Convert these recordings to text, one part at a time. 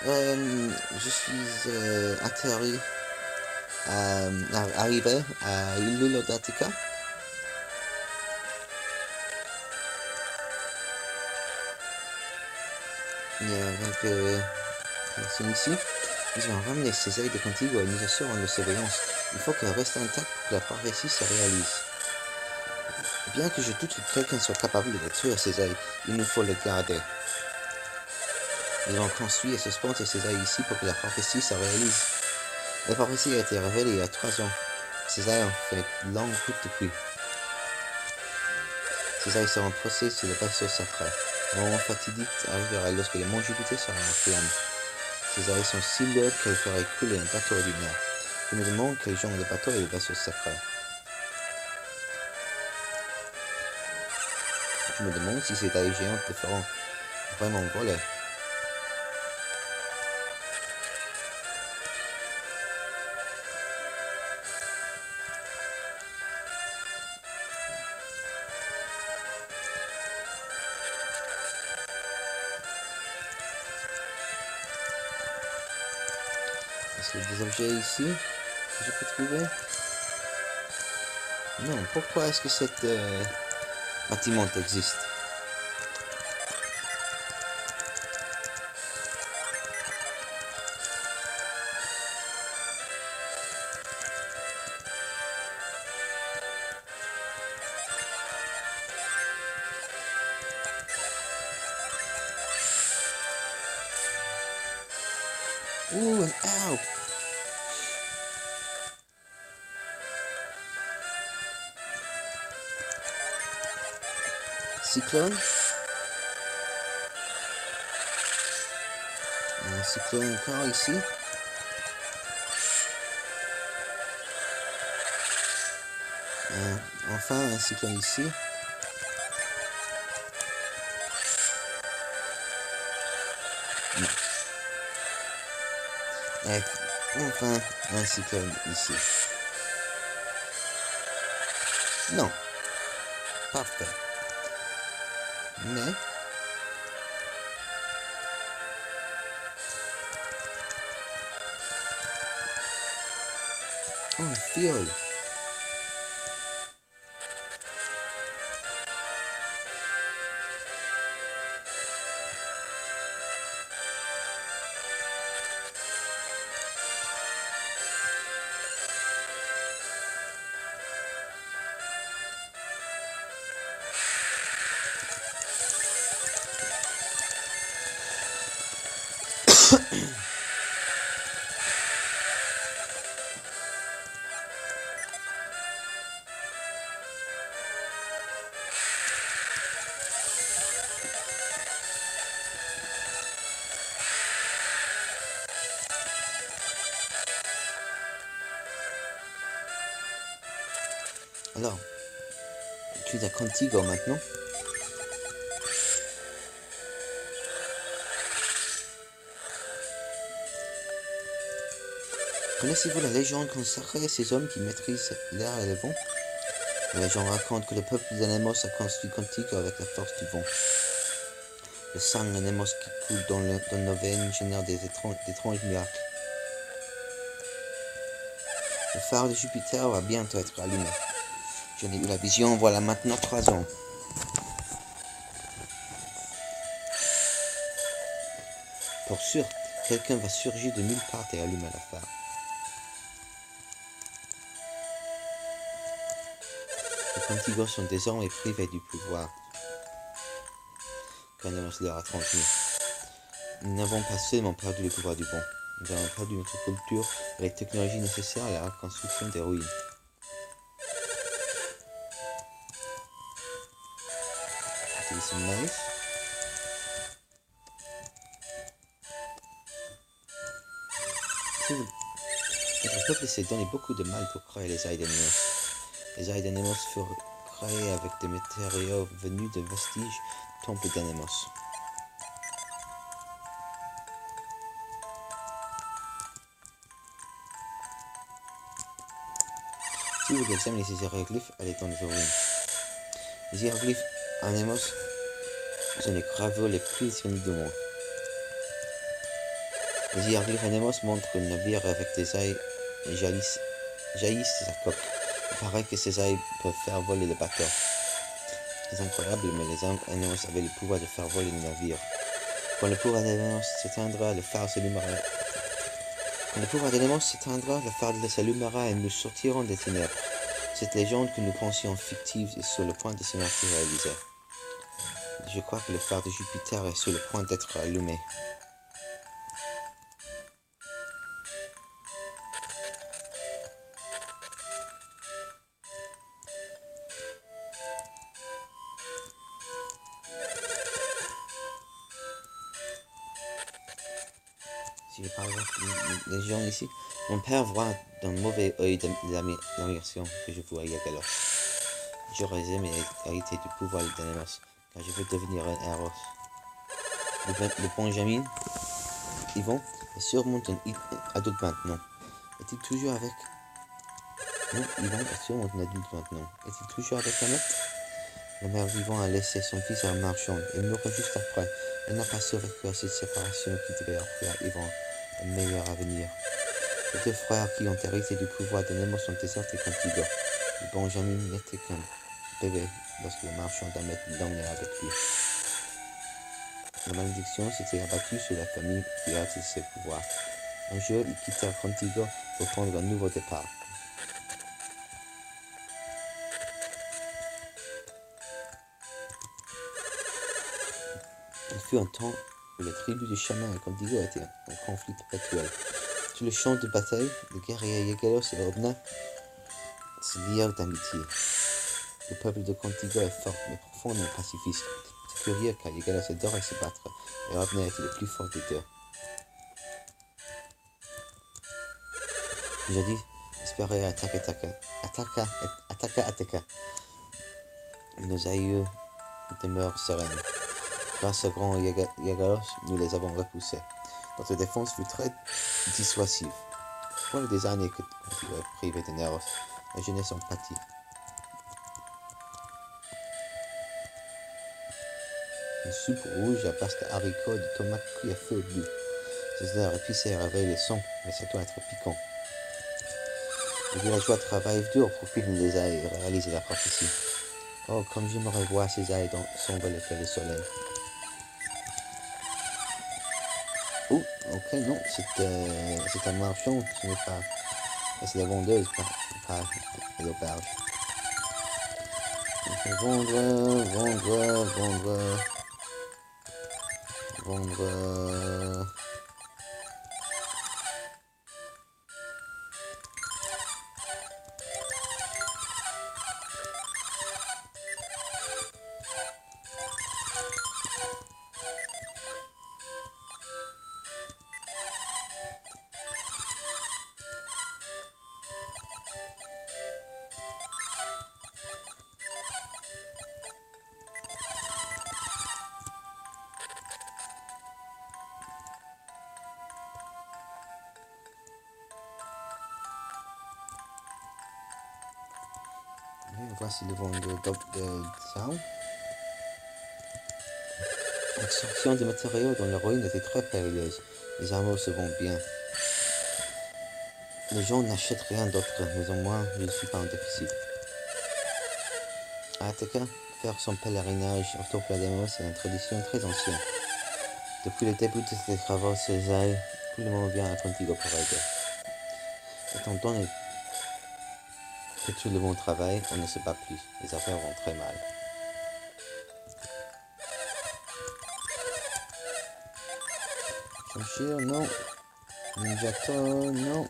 je suis arrivé à l'île d'Attica. Il y a quelques personnes ici. Ils ont ramené ces ailes de Contigo et nous assurons de surveillance. Il faut qu'elles restent intactes pour que la prophétie se réalise. Bien que je doute que quelqu'un soit capable de détruire ces ailes, il nous faut les garder. Ils ont construit et suspendu ces ailes ici pour que la prophétie se réalise. La prophétie a été révélée il y a 3 ans. Ces ailes ont fait une longue route depuis. Ces ailes seront posées sur le vaisseau sacré. Le moment fatidique arrivera lorsque le mont Jupiter sera en flamme. Ces ailes sont si lourdes qu'elles feraient couler un bateau ordinaire. Je me demande quel genre de bateau est le vaisseau sacré. Je me demande si ces ailes géantes le feront vraiment voler. Est-ce qu'il y a des objets ici que je peux trouver? Non, pourquoi est-ce que cette bâtiment existe? Ouh, un arbre! Cyclone? Un cyclone encore ici. Enfin un cyclone ici. Non. Et enfin un cyclone ici. Non. Parfait. Mais oh, un fiole. Alors, tu es à Contigo maintenant. Connaissez-vous la légende consacrée à ces hommes qui maîtrisent l'air et le vent? La légende raconte que le peuple d'Anemos a construit Contigo avec la force du vent. Le sang d'Anemos qui coule dans nos veines génère d'étranges miracles. Le phare de Jupiter va bientôt être allumé. J'en ai eu la vision voilà maintenant 3 ans. Pour sûr, quelqu'un va surgir de nulle part et allumer la phare. Les Contigos sont désormais privés du pouvoir qu'Anemos leur a transmis. Nous n'avons pas seulement perdu le pouvoir du vent, nous avons perdu notre culture et les technologies nécessaires à la reconstruction des ruines. Utiliser le maïs. Notre peuple s'est donné beaucoup de mal pour créer les ailes d'Anemos. Les ailes d'Anemos furent créées avec des matériaux venus de vestiges du temple d'Anemos. Si vous examinez ces hiéroglyphes, allez dans les ruines. Les hiéroglyphes Anemos sont les gravures les plus uniques du monde. Les hieroglyphes montrent que le navire avec des ailes jaillissent de sa coque. Il paraît que ces ailes peuvent faire voler le bateau. C'est incroyable, mais les Anémos avaient le pouvoir de faire voler le navire. Quand le pouvoir d'Anémos s'éteindra, le phare s'allumera. Quand le pouvoir d'Anémos s'éteindra, le phare s'allumera et nous sortirons des ténèbres. Cette légende que nous pensions fictive est sur le point de se matérialiser. Je crois que le phare de Jupiter est sur le point d'être allumé. Si je parle des gens ici, mon père voit d'un mauvais œil l'admiration que je vois à Yagalos. J'aurais aimé hériter du pouvoir d'Anémos, car je veux devenir un héros. Le Benjamin, Yvon, est sûrement un adulte maintenant. Est-il toujours avec... Non, Yvon est sûrement un adulte maintenant. Est-il toujours avec Annette? La mère d'Yvon a laissé son fils à un marchand. Il mourut juste après. Elle n'a pas survécu à cette séparation qui devait offrir à Yvon un meilleur avenir. Les deux frères qui ont hérité du pouvoir d'Anémos sont désertés Contigo. Le Benjamin n'était qu'un bébé lorsque le marchand d'Ahmed l'emmenait avec lui. La malédiction s'était abattue sur la famille qui a hérité de ses pouvoirs. Un jour, ils quittèrent Contigo pour prendre un nouveau départ. Il fut un temps où les tribus de chamans et Contigo étaient en conflit perpétuel. Sur le champ de bataille, les guerriers Yagalos et Obna se lièrent d'amitié. Le peuple de Contigo est fort, mais profondément pacifiste. C'est curieux car Yagalos adorait se battre, et Obna était le plus fort des deux. Jadis, espérait Ataka. Nos aïeux demeurent sereines. Grâce au grand Yagalos, nous les avons repoussés. Notre défense fut très dissuasive. Voilà des années que Contigo est privé de Neros. La jeunesse en pâtit. Une soupe rouge à base de haricots, de tomates cuits à feu bleu. Ces heures épicées réveillent les sons, mais ça doit être piquant. Les villageois travaillent dur pour piler les ailes et réaliser la prophétie. Oh, comme j'aimerais voir ces ailes s'envoler vers le soleil. Oh, ok, non, c'est un marchand, ce n'est pas... C'est la vendeuse, pas l'auberge. Vendre... Voici le vendeur de Sound. L'extraction des matériaux dans la ruine était très périlleuse. Les armes se vendent bien. Les gens n'achètent rien d'autre, mais au moins je ne suis pas en déficit. À Ataka, faire son pèlerinage au temple d'Anémos est une tradition très ancienne. Depuis le début de ces travaux, tout le monde vient à Contigo pour aider. Étant donné que tout le monde travaille, on ne se bat plus. Les affaires vont très mal. Shimshir, non. Ninjato, non.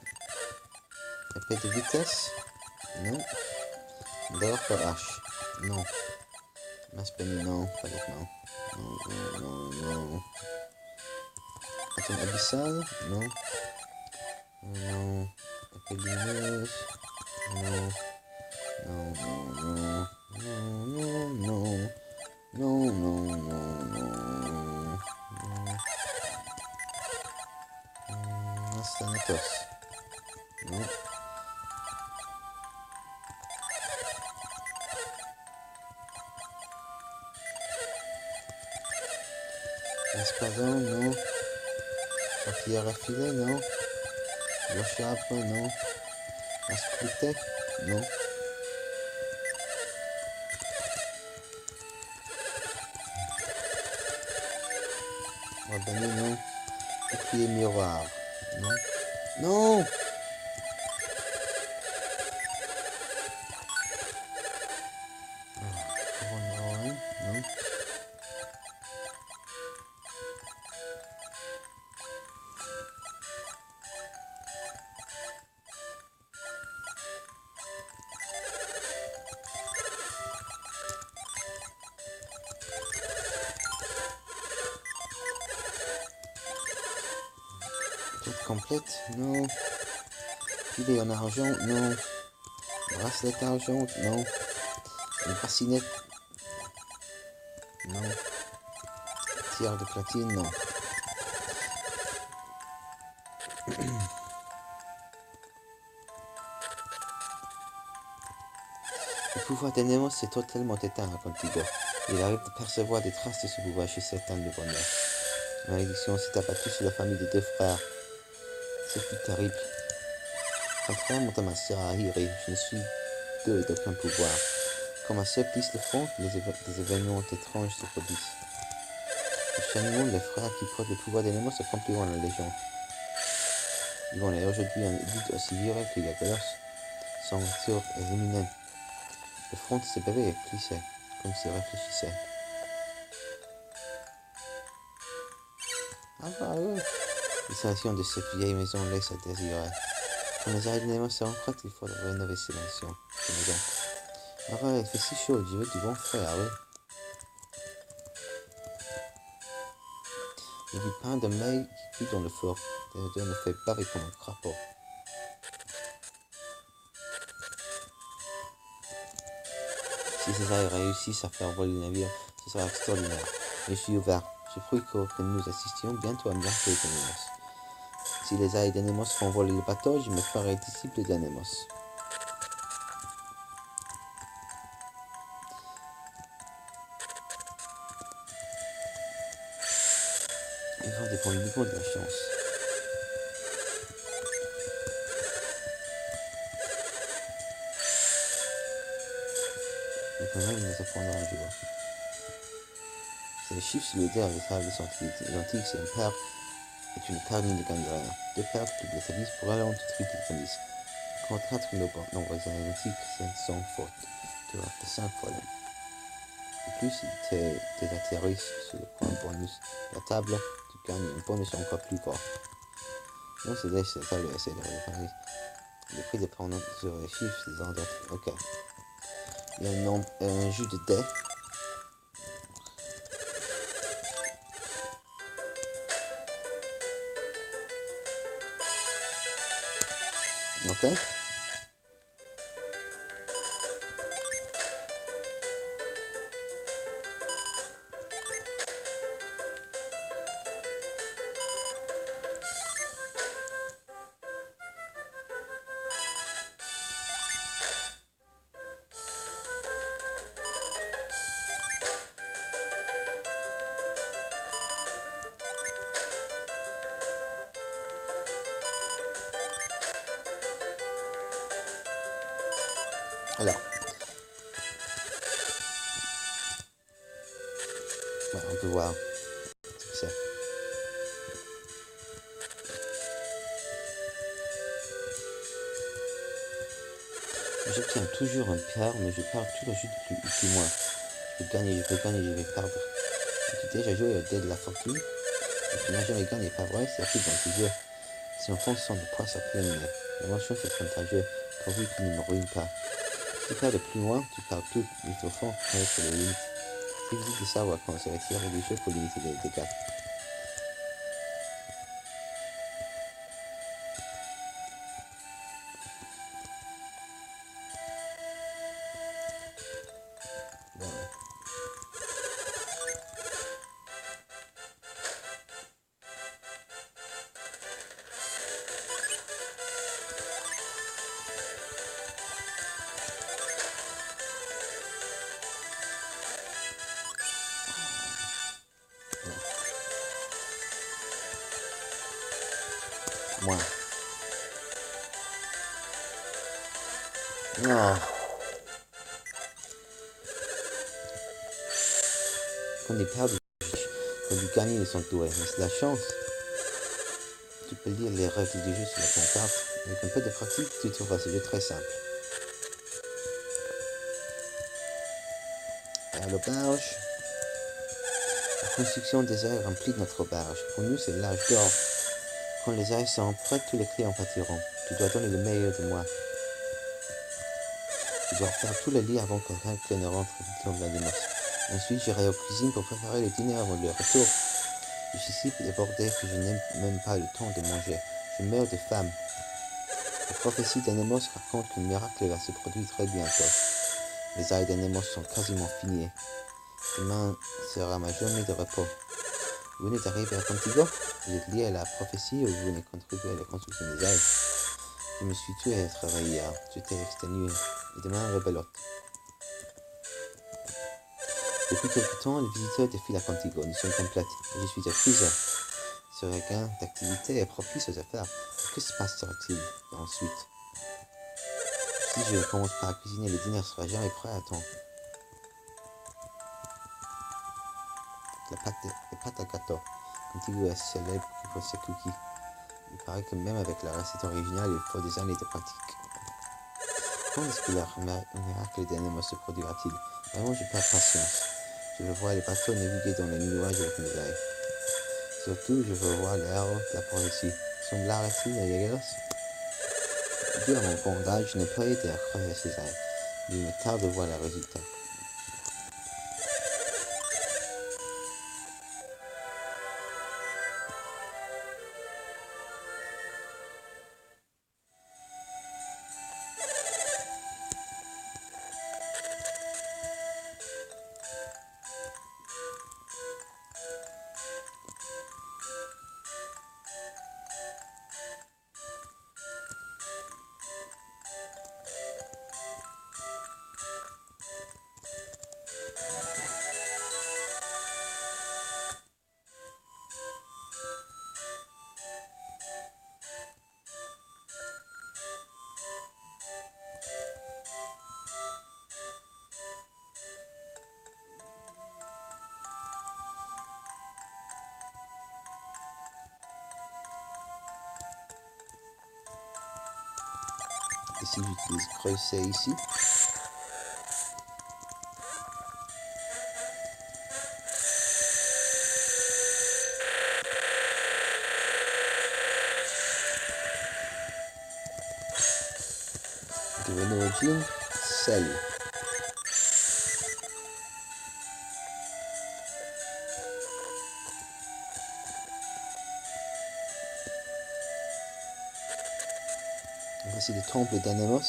Épée de vitesse, non. D'or pour hache, non. Maspeni, non. Pas non. Non. Atom abyssal, non. Non. Épée lumineuse, non. Thanatos, non. Espadon, non. Tortilla affilée, non. Brocher après, non. Ascruter, non. Rabanner, non. Bouclier miroir, non. Non. Couronne, non. Toute complète, non. Filet en argent, non. Bracelet argent, non. Une bassinette, non. Tiers de platine, non. Le pouvoir des Nemos est totalement éteint à Contigo. Il arrive de percevoir des traces de ce pouvoir chez certains de bonheur. La malédiction s'est abattue sur la famille des deux frères. Ce fut terrible. Contrairement à ma sœur Ahiri, je ne suis d'eux d'aucun pouvoir. Quand ma sœur plisse le front, des événements étranges se produisent. Prochainement, les frères qui portent le pouvoir des Nemos accompliront la légende. Ils vont aujourd'hui un but aussi viril que Yagalos. Son retour est imminent. Le front de ce bébé est plissé, comme s'il réfléchissait. Ah bah oui. L'installation de cette vieille maison laisse à désirer. Quand les Nemos seront prêtes, il faudra rénover ces maisons. Ah ouais, il fait si chaud, je veux du bon frais, ah oui. Il y a du pain de maille qui cuit dans le four. L'odeur me fait baver comme un crapaud. Si ces ailes réussissent à faire voler le navire, ce sera extraordinaire. Mais je suis ouvert. Je prie que nous assistions bientôt à un miracle d'Anemos. Si les ailes d'Anemos font voler le bateau, je me ferai disciple d'Anemos. Il va dépendre du niveau de la chance. Et quand même, il nous apprendra un jour. C'est les chiffres sur le dé avec la table sont identiques, c'est un paire est une paire de gangrène. Deux paires de double service pour aller en tout triple service. Quand 4 nombres identiques, c'est sans faute. Tu vas faire 5 fois l'un. De plus, si tu atterrisses sur le point bonus de la table, tu gagnes un bonus encore plus fort. Non, c'est ça le essai de réparer. Le prix dépend sur les chiffres des ordres. Ok. Il y a un jeu de dés. Ok. Alors, voilà, on peut voir ce que c'est. J'obtiens toujours un paire, mais je perds tout le jeu depuis moi. Je vais gagner, je vais perdre. Tu as déjà joué au dé de la fortune, et tu n'as jamais gagné, pas vrai? C'est arrive dans tes jeux. Si on fonce de poids, ça peut mener. La mention fait avantageux, pourvu qu'il ne me ruine pas. Si tu perds de plus loin, tu perds tout, mais au fond, avec les limites. C'est difficile de savoir quand se retirer du jeu pour limiter les dégâts. Voilà. Moins. Non. Quand ils perdent, quand ils gagnent, ils sont doués. Mais c'est la chance. Tu peux lire les règles du jeu sur la pancarte. Avec un peu de pratique, tu trouveras ce jeu très simple. À la barge. La construction des ailes remplit notre barge. Pour nous, c'est l'âge d'or. Quand les ailes sont prêtes, tous les clients partiront. Tu dois donner le meilleur de moi. Je dois faire tout le lit avant que quelqu'un ne rentre dans la démence. Ensuite, j'irai aux cuisines pour préparer le dîner avant le retour. Je suis si débordé que je n'ai même pas le temps de manger. Je meurs de faim. La prophétie d'Anemos raconte qu'un miracle va se produire très bientôt. Les ailes d'Anemos sont quasiment finies. Demain sera ma journée de repos. Vous venez d'arriver à Contigo? Vous êtes lié à la prophétie ou vous venez contribuer à la construction des ailes? Je me suis tué à travailler hier. J'étais exténué. Et demain, rebelote. Depuis quelque temps, les visiteurs défilent à Contigo. Nous sommes complètes. Je suis accusé. Ce regain d'activité est propice aux affaires. Que se passera-t-il ensuite? Si je commence par cuisiner, le dîner sera jamais prêt à temps. Les pâtes à gâteau. Contigo est célèbre pour ses cookies. Il paraît que même avec la recette originale, il faut des années de pratique. Quand est-ce que le miracle d'Anemos se produira-t-il? Vraiment, je perds patience. Je veux voir les bateaux naviguer dans les nuages avec mes ailes. Surtout, je veux voir les héros de la prophétie. Semblera-t-il à Yagelos? Dû à mon bondage, je n'ai pas été à creuser ces ailes. Il me tarde de voir le résultat. Ici, j'utilise creuser ici. De l'origine, sel. Voici le temple d'Anemos.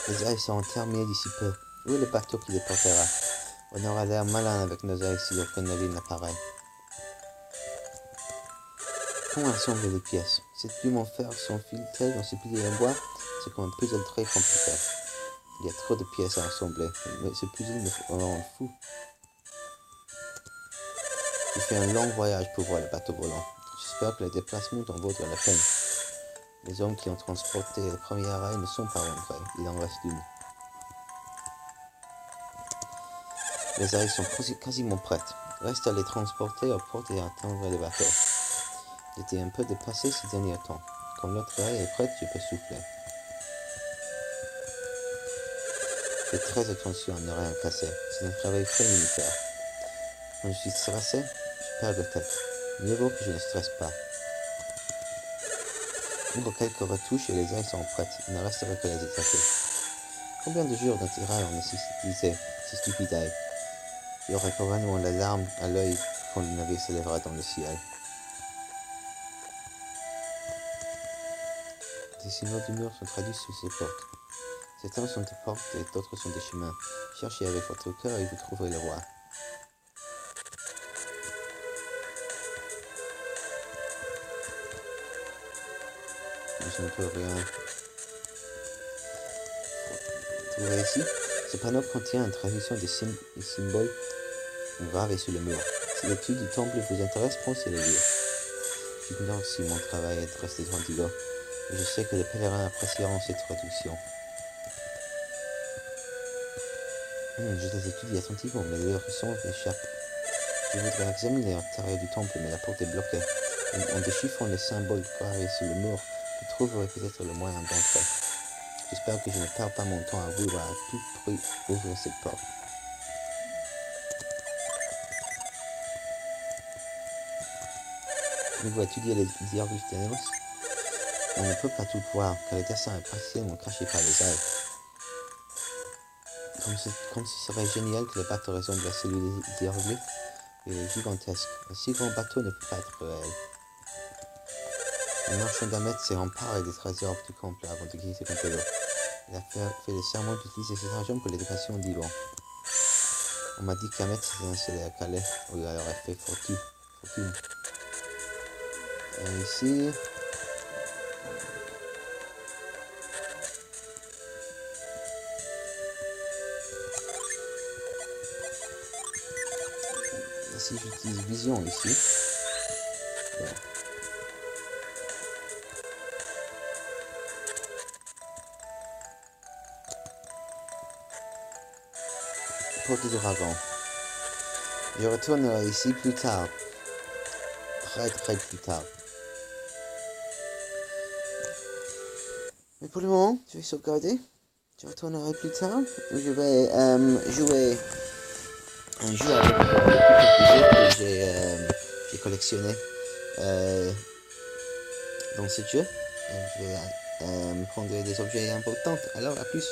Les ailes sont terminées d'ici peu. Où est le bateau qui les portera? On aura l'air malin avec nos ailes si aucun navire n'apparaît. Comment assembler les pièces? Cette plume en fer sans filtrée dans ce pilier en bois, c'est comme un puzzle très compliqué. Il y a trop de pièces à assembler, mais ce puzzle me rend fou. J'ai fait un long voyage pour voir le bateau volant. J'espère que le déplacement en vaudra la peine. Les hommes qui ont transporté la première rail ne sont pas rentrés, il en reste une. Les ailes sont quasiment prêtes. Reste à les transporter au port et à attendre le bateau. J'étais un peu dépassé ces derniers temps. Quand l'autre rail est prête, je peux souffler. Fais très attention à ne rien casser. C'est un travail très militaire. Quand je suis stressé, je perds la tête. Mieux vaut que je ne stresse pas. Encore quelques retouches et les ailes sont prêtes. Il ne resterait que les attaquer. Combien de jours d'intérêt ont nécessité ces stupides ailes? Il y aurait probablement la larme à l'œil quand le navire s'élèvera dans le ciel. Des signaux de mur sont traduits sur ces portes. Certains sont des portes et d'autres sont des chemins. Cherchez avec votre cœur et vous trouverez le roi. Je ne peux rien trouver ici. Ce panneau contient une traduction des symboles gravés sur le mur. Si l'étude du temple vous intéresse, pensez le lire. J'ignore si mon travail est resté Antigua, mais je sais que les pèlerins apprécieront cette traduction. Je les étudie attentivement, mais leur son m'échappe. Je voudrais examiner l'intérieur du temple, mais la porte est bloquée. En déchiffrant les symboles gravés sur le mur, je trouverai peut-être le moyen d'entrer. J'espère que je ne perds pas mon temps à vouloir à tout prix ouvrir cette porte. Pouvez-vous étudier les hiéroglyphes d'Anos? On ne peut pas tout voir, car le dessin est partiellement caché par les ailes. Comme ce serait génial que le bateau ressemble à celui des hiéroglyphes, il est gigantesque. Un si grand bateau ne peut pas être réel. Le marchand d'Amet s'est emparé des trésors du temple avant de quitter Montego. Il a fait le serment d'utiliser cet argent pour l'éducation d'Ivan. On m'a dit qu'Amet s'était installé à Calais, où il aurait fait fortune. Et ici... Ici j'utilise Vision ici. Bon. Porte du dragon. Je retournerai ici plus tard. Très plus tard. Mais pour le moment, je vais sauvegarder. Je retournerai plus tard. Je vais jouer un jeu avec les que j'ai collectionné dans ce jeu. Je vais prendre des objets importants. Alors, à plus.